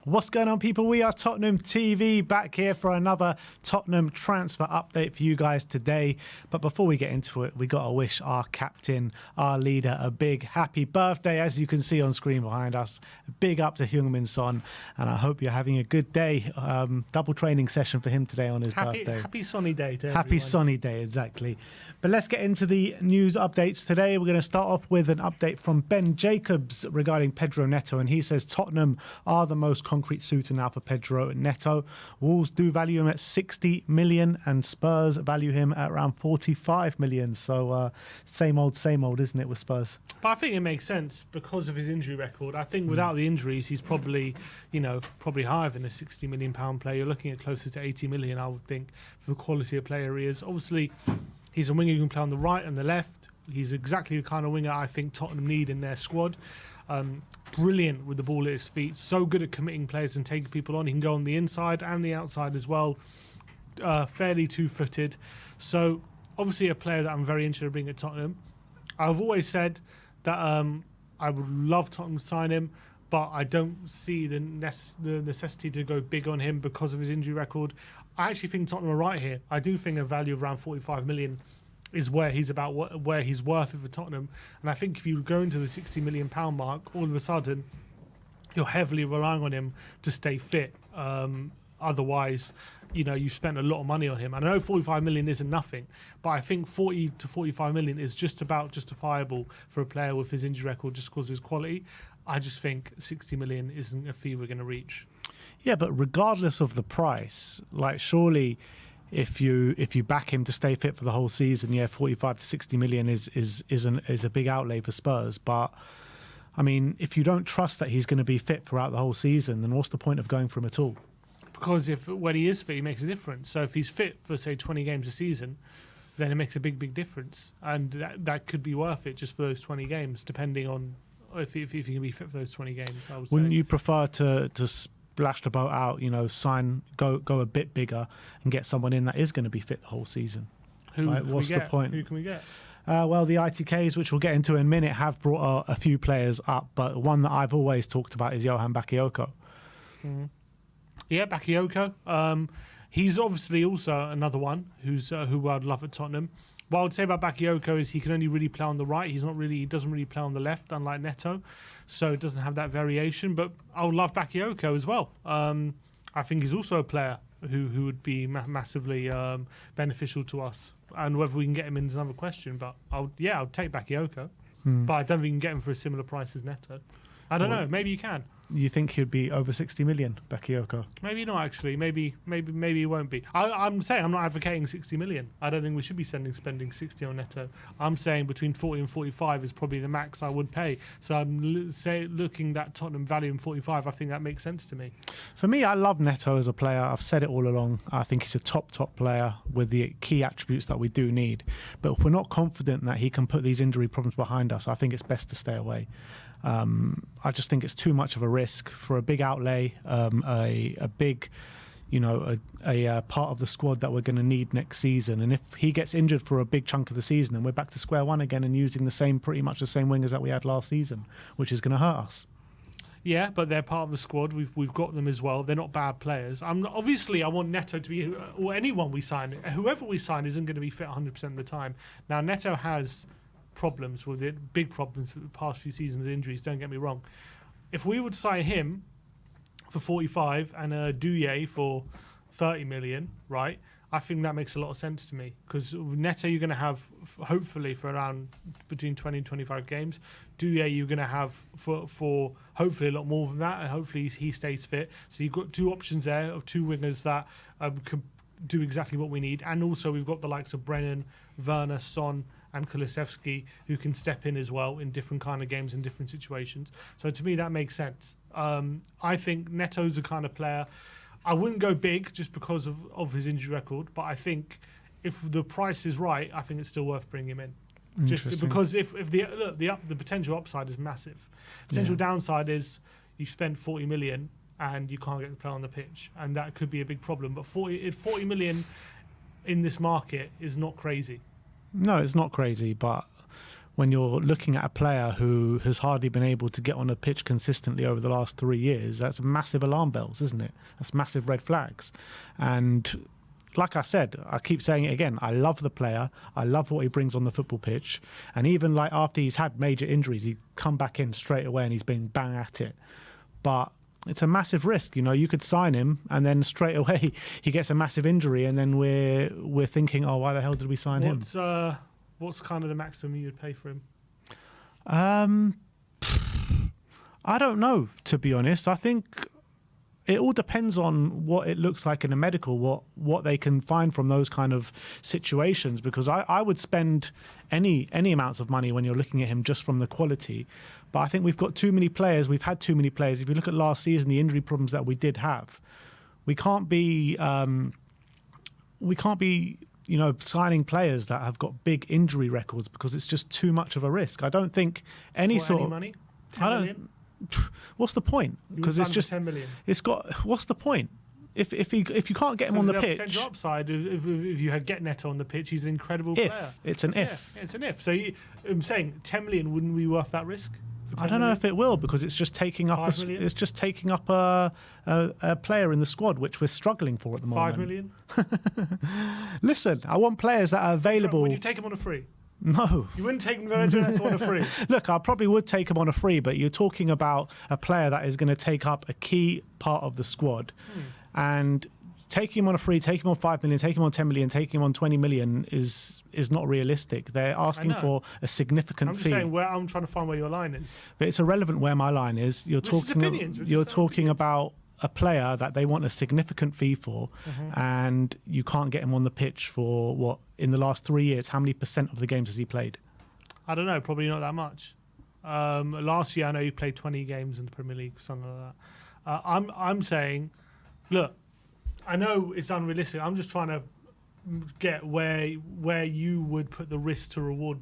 What's going on, people? We are Tottenham TV, back here for another Tottenham transfer update for you guys today. But before we get into it, we got to wish our captain, our leader, a big happy birthday. As you can see on screen behind us, big up to Heung-min Son, and I hope you're having a good day. Double training session for him today on his birthday. Happy sunny day to Happy everyone. sunny day, exactly. But let's get into the news updates today. We're going to start off with an update from Ben Jacobs regarding Pedro Neto, and he says Tottenham are the most concrete suitor now for Pedro Neto. Wolves do value him at 60 million and Spurs value him at around 45 million. So same old, isn't it, with Spurs? But I think it makes sense because of his injury record. I think without the injuries, he's probably higher than a 60 million pound player. You're looking at closer to 80 million, I would think, for the quality of player he is. Obviously, he's a winger who can play on the right and the left. He's exactly the kind of winger I think Tottenham need in their squad. Brilliant with the ball at his feet. So good at committing players and taking people on. He can go on the inside and the outside as well. Fairly two-footed. So obviously a player that I'm very interested in bringing at Tottenham. I've always said that I would love Tottenham to sign him, but I don't see the necessity to go big on him because of his injury record. I actually think Tottenham are right here. I do think a value of around 45 million is where he's worth it for Tottenham. And I think if you go into the 60 million pound mark, all of a sudden you're heavily relying on him to stay fit. Otherwise, you've spent a lot of money on him. And I know 45 million isn't nothing, but I think 40 to 45 million is just about justifiable for a player with his injury record just because of his quality. I just think 60 million isn't a fee we're going to reach. Yeah, but regardless of the price, surely if you back him to stay fit for the whole season, 45 to 60 million is a big outlay for Spurs. But I mean, if you don't trust that he's going to be fit throughout the whole season, then what's the point of going for him at all? Because when he is fit, he makes a difference. So if he's fit for, say, 20 games a season, then it makes a big difference. And that could be worth it just for those 20 games, depending on if he can be fit for those 20 games, I would Wouldn't say. you prefer to splash the boat out, go a bit bigger and get someone in that is going to be fit the whole season? What's the point? Who can we get? Well, the ITKs, which we'll get into in a minute, have brought a few players up, but one that I've always talked about is Johan Bakayoko. Mm-hmm. Yeah, Bakayoko. He's obviously also another one who I'd love at Tottenham. What I would say about Bakayoko is he can only really play on the right. He doesn't really play on the left, unlike Neto, so it doesn't have that variation. But I would love Bakayoko as well. I think he's also a player who would be massively beneficial to us. And whether we can get him in is another question. But I'll take Bakayoko. But I don't think you can get him for a similar price as Neto. I don't know. Maybe you can. You think he'd be over 60 million, Bakayoko? Maybe not, actually. Maybe he won't be. I'm saying I'm not advocating 60 million. I don't think we should be spending 60 on Neto. I'm saying between 40 and 45 is probably the max I would pay. So I'm looking at Tottenham value in 45. I think that makes sense to me. For me, I love Neto as a player. I've said it all along. I think he's a top player with the key attributes that we do need. But if we're not confident that he can put these injury problems behind us, I think it's best to stay away. I just think it's too much of a risk for a big outlay, a big, a part of the squad that we're going to need next season. And if he gets injured for a big chunk of the season, then we're back to square one again and using pretty much the same wingers that we had last season, which is going to hurt us. Yeah, but they're part of the squad. We've got them as well. They're not bad players. Obviously, I want Neto to be, or anyone we sign, whoever we sign isn't going to be fit 100% of the time. Now, Neto has problems with it, big problems for the past few seasons with injuries, don't get me wrong. If we would sign him for 45 and Douye for 30 million, right, I think that makes a lot of sense to me, because Neto you're going to have hopefully for around between 20 and 25 games. Douye you're going to have for hopefully a lot more than that, and hopefully he stays fit. So you've got two options there of two wingers that could do exactly what we need, and also we've got the likes of Brennan, Werner, Son and Kulusevski who can step in as well in different kind of games in different situations. So to me that makes sense. I think Neto's the kind of player I wouldn't go big just because of his injury record, but I think if the price is right, I think it's still worth bringing him in. Just because if the potential upside is massive. Potential downside is you spend 40 million and you can't get the player on the pitch, and that could be a big problem. But 40 million in this market is not crazy. No, it's not crazy, but when you're looking at a player who has hardly been able to get on a pitch consistently over the last 3 years, that's massive alarm bells, isn't it? That's massive red flags. And like I said, I keep saying it again, I love the player. I love what he brings on the football pitch. And even like after he's had major injuries, he'd come back in straight away and he's been bang at it. But it's a massive risk. You know, you could sign him and then straight away he gets a massive injury and then we're thinking, oh, why the hell did we sign him? What's kind of the maximum you would pay for him? I don't know, to be honest. I think it all depends on what it looks like in a medical, what they can find from those kind of situations, because I would spend any amounts of money when you're looking at him just from the quality. But I think we've got too many players. We've had too many players. If you look at last season, the injury problems that we did have, we can't be you know, signing players that have got big injury records because it's just too much of a risk. I don't think any money. 10 million? What's the point? Because it's just 10 million. It's got. What's the point? If you can't get him on the pitch, potential upside. If you had get Neto on the pitch, he's an incredible player. It's an if. Yeah, it's an if. So I'm saying 10 million wouldn't be worth that risk. I don't know if it will, because it's just taking up a player in the squad, which we're struggling for at the moment. 5 million. Listen, I want players that are available. Would you take him on a free? No. You wouldn't take Neto on a free? Look, I probably would take him on a free, but you're talking about a player that is going to take up a key part of the squad. And taking him on a free, taking him on 5 million, taking him on 10 million, taking him on 20 million is not realistic. They're asking for a significant fee. I'm just saying, I'm trying to find where your line is. But it's irrelevant where my line is. You're talking about a player that they want a significant fee for, and you can't get him on the pitch for what, in the last 3 years, how many % of the games has he played? I don't know, probably not that much. Last year I know he played 20 games in the Premier League, something like that. I'm saying, look, I know it's unrealistic. I'm just trying to get where you would put the risk to reward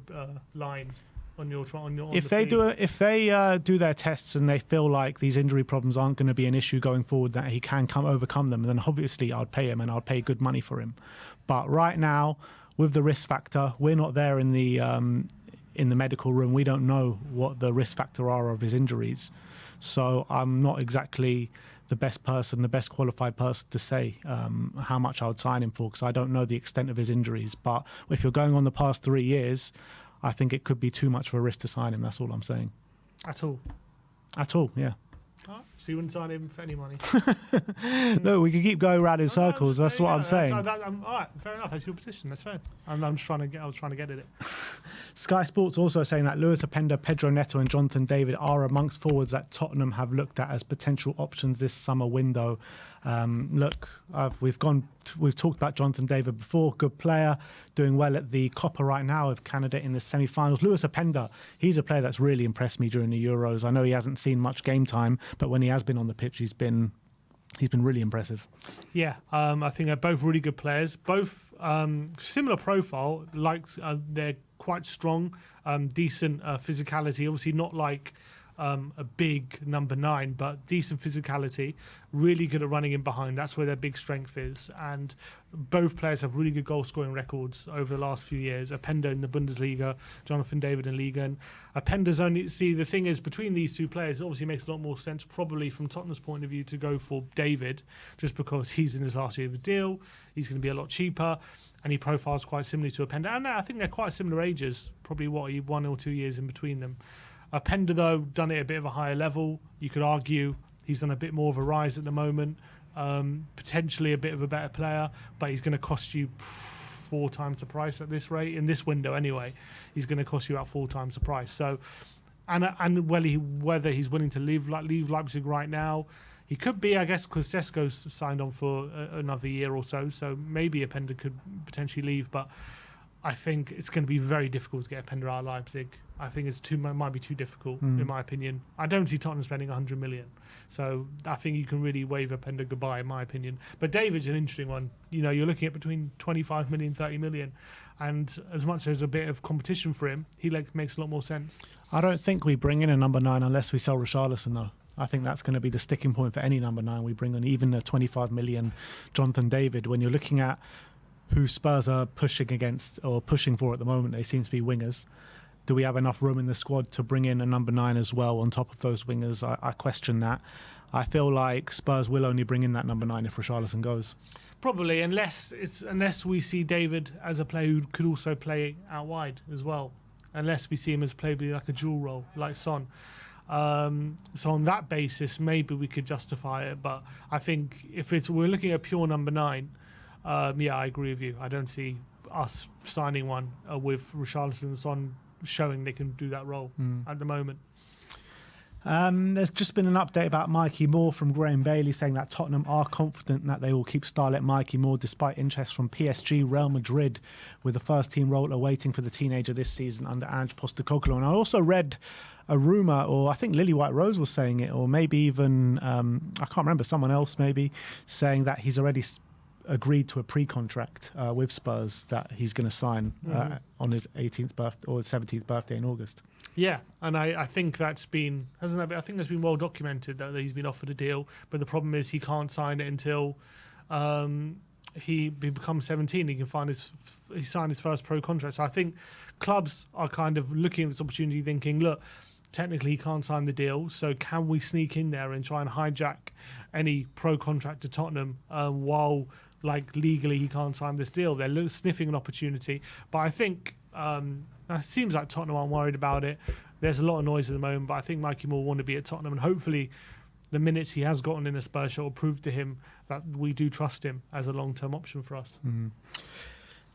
line on your. If they do their tests and they feel like these injury problems aren't going to be an issue going forward, that he can overcome them, then obviously I'd pay him and I'd pay good money for him. But right now, with the risk factor, we're not there in the medical room. We don't know what the risk factor are of his injuries, so I'm not exactly the best qualified person to say how much I would sign him for, because I don't know the extent of his injuries. But if you're going on the past 3 years, I think it could be too much of a risk to sign him. That's all I'm saying. At all? At all, yeah. Right, so you wouldn't sign him for any money? No, we can keep going around in circles. That's what I'm saying. All right, fair enough. That's your position. That's fair. I was trying to get at it. Sky Sports also saying that Lewis Openda, Pedro Neto and Jonathan David are amongst forwards that Tottenham have looked at as potential options this summer window. We've talked about Jonathan David before. Good player, doing well at the Copa right now, of Canada in the semi-finals. Lewis Openda, he's a player that's really impressed me during the Euros. I know he hasn't seen much game time, but when he has been on the pitch, he's been really impressive. Yeah, I think they're both really good players. Both similar profile, they're quite strong, decent physicality. Obviously not like a big number 9, but decent physicality, really good at running in behind. That's where their big strength is. And both players have really good goal scoring records over the last few years. Openda in the Bundesliga, Jonathan David in Liga. And Openda's the thing is, between these two players, it obviously makes a lot more sense, probably from Tottenham's point of view, to go for David, just because he's in his last year of his deal. He's going to be a lot cheaper, and he profiles quite similarly to Openda. And I think they're quite similar ages, probably 1 or 2 years in between them. Openda, though, done it at a bit of a higher level. You could argue he's done a bit more of a rise at the moment, potentially a bit of a better player, but he's going to cost you 4 times the price at this rate. In this window, anyway, he's going to cost you about 4 times the price. So, and whether he's willing to leave Leipzig right now, he could be, I guess, because Sesko's signed on for another year or so. So maybe Openda could potentially leave, but I think it's going to be very difficult to get Openda out of Leipzig. I think might be too difficult, in my opinion. I don't see Tottenham spending 100 million. So I think you can really wave Openda goodbye, in my opinion. But David's an interesting one. You know, you're looking at between 25 million, 30 million. And as much as there's a bit of competition for him, he makes a lot more sense. I don't think we bring in a number 9 unless we sell Richarlison, though. I think that's going to be the sticking point for any number 9 we bring on, even a 25 million Jonathan David. When you're looking at who Spurs are pushing against or pushing for at the moment, they seem to be wingers. do we have enough room in the squad to bring in a number 9 as well on top of those wingers? I question that. I feel like Spurs will only bring in that number 9 if Richarlison goes. Probably, unless we see David as a player who could also play out wide as well. Unless we see him as playing like a dual role, like Son. So on that basis, maybe we could justify it. But I think if we're looking at pure number 9, yeah, I agree with you. I don't see us signing one with Richarlison and Son showing they can do that role at the moment. There's just been an update about Mikey Moore from Graham Bailey saying that Tottenham are confident that they will keep starlet Mikey Moore despite interest from PSG, Real Madrid, with the first team role awaiting for the teenager this season under Ange Postecoglou. And I also read a rumour, or I think Lily White Rose was saying it, or maybe even, I can't remember, someone else maybe, saying that he's already agreed to a pre-contract with Spurs that he's going to sign on his 18th birthday or 17th birthday in August. Yeah, and I think that's been, hasn't that been, I think that's been well documented that he's been offered a deal, but the problem is he can't sign it until he becomes 17. He signed his first pro contract. So I think clubs are kind of looking at this opportunity thinking, look, technically he can't sign the deal, so can we sneak in there and try and hijack any pro contract to Tottenham while like legally he can't sign this deal? They're sniffing an opportunity, but I think it seems like Tottenham aren't worried about it. There's a lot of noise at the moment, but I think Mikey Moore will want to be at Tottenham, and hopefully the minutes he has gotten in a Spurs shirt will prove to him that we do trust him as a long-term option for us.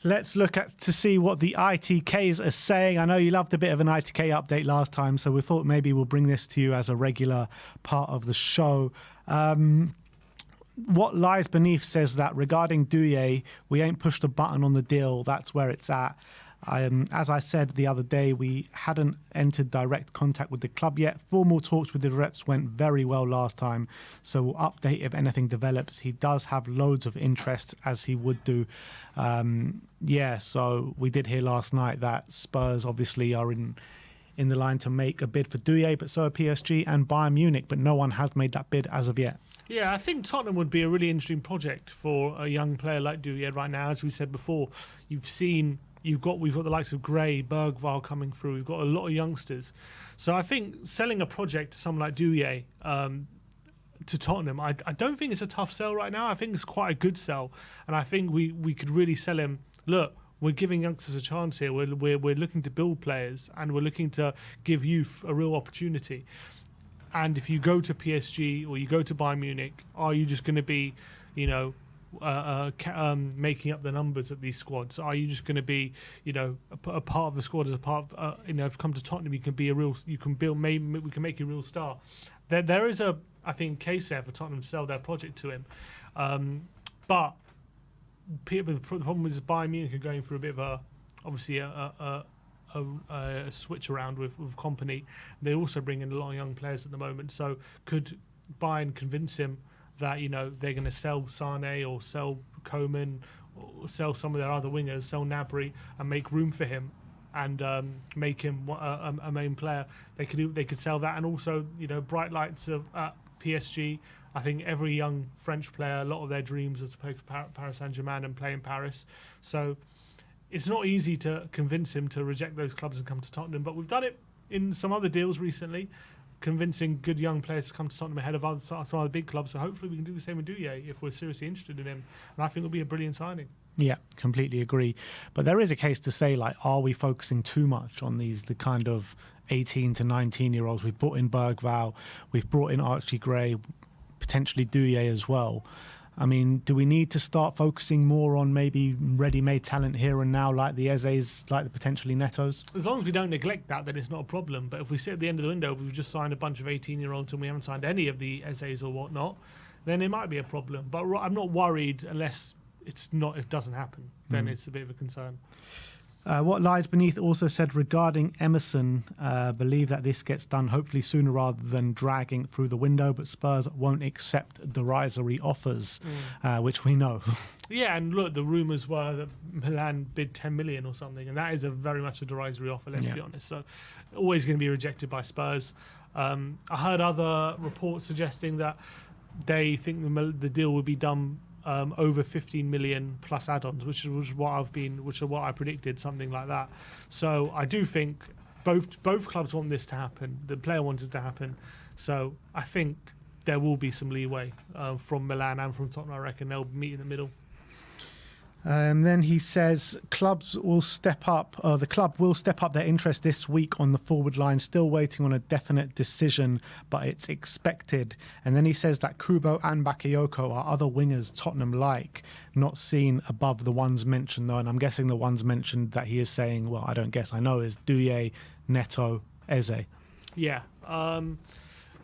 Let's look to see what the ITKs are saying. I know you loved a bit of an ITK update last time, so we thought maybe we'll bring this to you as a regular part of the show. What Lies Beneath says that regarding Douye, we ain't pushed a button on the deal. That's where it's at. As I said the other day, we hadn't entered direct contact with the club yet. Formal talks with the reps went very well last time, so we'll update if anything develops. He does have loads of interest, as he would do. So we did hear last night that Spurs obviously are in the line to make a bid for Douye, but so are PSG and Bayern Munich, but no one has made that bid as of yet. Yeah, I think Tottenham would be a really interesting project for a young player like Douye right now. As we said before, we've got the likes of Gray, Bergvall coming through. We've got a lot of youngsters. So I think selling a project to someone like Douye to Tottenham, I don't think it's a tough sell right now. I think it's quite a good sell. And I think we could really sell him, look, we're giving youngsters a chance here. We're looking to build players and we're looking to give youth a real opportunity. And if you go to PSG or you go to Bayern Munich, are you just going to be, making up the numbers at these squads? Are you just going to be, a part of the squad as a part of, if you come to Tottenham, we can make you a real star. There is I think, case there for Tottenham to sell their project to him. But the problem is Bayern Munich are going through a bit of a switch around with company. They also bring in a lot of young players at the moment. So could Bayern convince him that they're going to sell Sane or sell Coman or sell some of their other wingers, sell Gnabry, and make room for him and make him a main player? They could sell that, and also bright lights at PSG. I think every young French player, a lot of their dreams are to play for Paris Saint-Germain and play in Paris. So it's not easy to convince him to reject those clubs and come to Tottenham, but we've done it in some other deals recently, convincing good young players to come to Tottenham ahead of some other big clubs. So hopefully we can do the same with Douye if we're seriously interested in him. And I think it'll be a brilliant signing. Yeah, completely agree. But there is a case to say, are we focusing too much on the kind of 18 to 19-year-olds? We've brought in Bergvall, we've brought in Archie Gray, potentially Douye as well. I mean, do we need to start focusing more on maybe ready-made talent here and now, like the Ezes, like the potentially Netos? As long as we don't neglect that, then it's not a problem. But if we sit at the end of the window, we've just signed a bunch of 18-year-olds and we haven't signed any of the Ezes or whatnot, then it might be a problem. But I'm not worried unless it doesn't happen. Then it's a bit of a concern. What Lies Beneath also said regarding Emerson, believe that this gets done hopefully sooner rather than dragging through the window, but Spurs won't accept derisory offers, which we know. Yeah, and look, the rumours were that Milan bid 10 million or something, and that is very much a derisory offer, let's be honest. So always going to be rejected by Spurs. I heard other reports suggesting that they think the deal would be done over 15 million plus add-ons, which is what I predicted, something like that. So I do think both clubs want this to happen. The player wants it to happen. So I think there will be some leeway from Milan and from Tottenham. I reckon they'll meet in the middle. Then he says clubs will step up. The club will step up their interest this week on the forward line. Still waiting on a definite decision, but it's expected. And then he says that Kubo and Bakayoko are other wingers Tottenham like, not seen above the ones mentioned though. And I'm guessing the ones mentioned that he is saying, well, I don't guess, I know, is Douye, Neto, Eze. Yeah.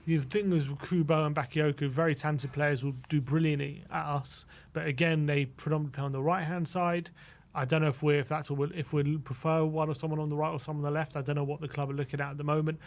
The thing is, Kubo and Bakayoko, very talented players, will do brilliantly at us. But again, they predominantly play on the right-hand side. I don't know if we prefer one or someone on the right or someone on the left. I don't know what the club are looking at the moment.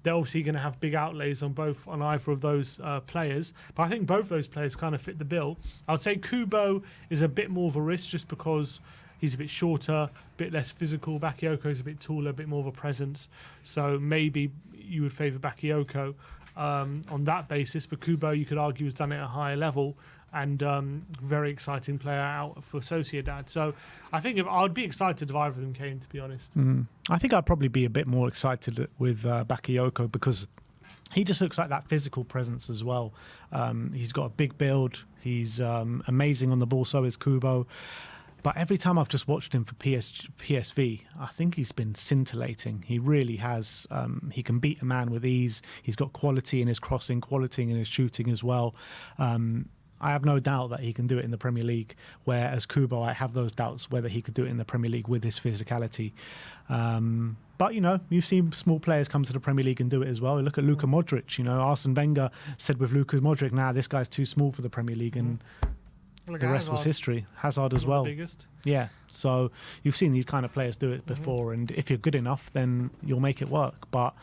They're obviously going to have big outlays on either of those players. But I think both those players kind of fit the bill. I would say Kubo is a bit more of a risk just because he's a bit shorter, a bit less physical. Bakayoko is a bit taller, a bit more of a presence. So maybe you would favour Bakayoko on that basis. But Kubo, you could argue, has done it at a higher level and very exciting player out for Sociedad. So I think I'd be excited if either of them came, to be honest. I think I'd probably be a bit more excited with Bakayoko because he just looks like that physical presence as well. He's got a big build. He's amazing on the ball, so is Kubo. But every time I've just watched him for PSV, I think he's been scintillating. He really has. He can beat a man with ease. He's got quality in his crossing, quality in his shooting as well. I have no doubt that he can do it in the Premier League, whereas Kubo, I have those doubts whether he could do it in the Premier League with his physicality. But, you know, you've seen small players come to the Premier League and do it as well. Look at Luka Modric. You know, Arsene Wenger said with Luka Modric, nah, this guy's too small for the Premier League. And the rest was history. Hazard as well. Yeah. So you've seen these kind of players do it before. And if you're good enough, then you'll make it work. But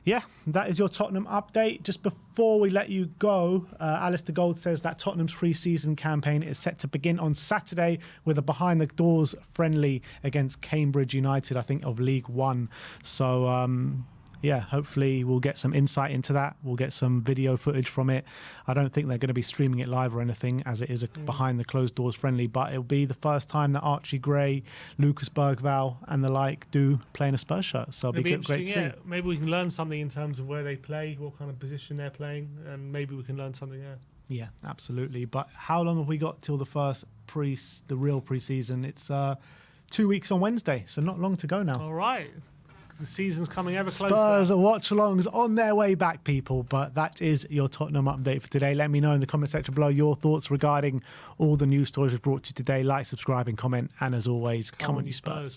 yeah, that is your Tottenham update. Just before we let you go, Alistair Gold says that Tottenham's pre-season campaign is set to begin on Saturday with a behind-the-doors friendly against Cambridge United, I think, of League One. So, yeah, hopefully we'll get some insight into that. We'll get some video footage from it. I don't think they're going to be streaming it live or anything, as it is a behind the closed doors friendly, but it'll be the first time that Archie Gray, Lucas Bergvall and the like do play in a Spurs shirt. So it'll be great to see. Maybe we can learn something in terms of where they play, what kind of position they're playing, and maybe we can learn something there. Yeah, absolutely. But how long have we got till the real pre-season? It's 2 weeks on Wednesday, so not long to go now. All right. The season's coming ever closer. Spurs watch-alongs on their way back, people. But that is your Tottenham update for today. Let me know in the comment section below your thoughts regarding all the news stories we've brought to you today. Like, subscribe and comment. And as always, come on you Spurs.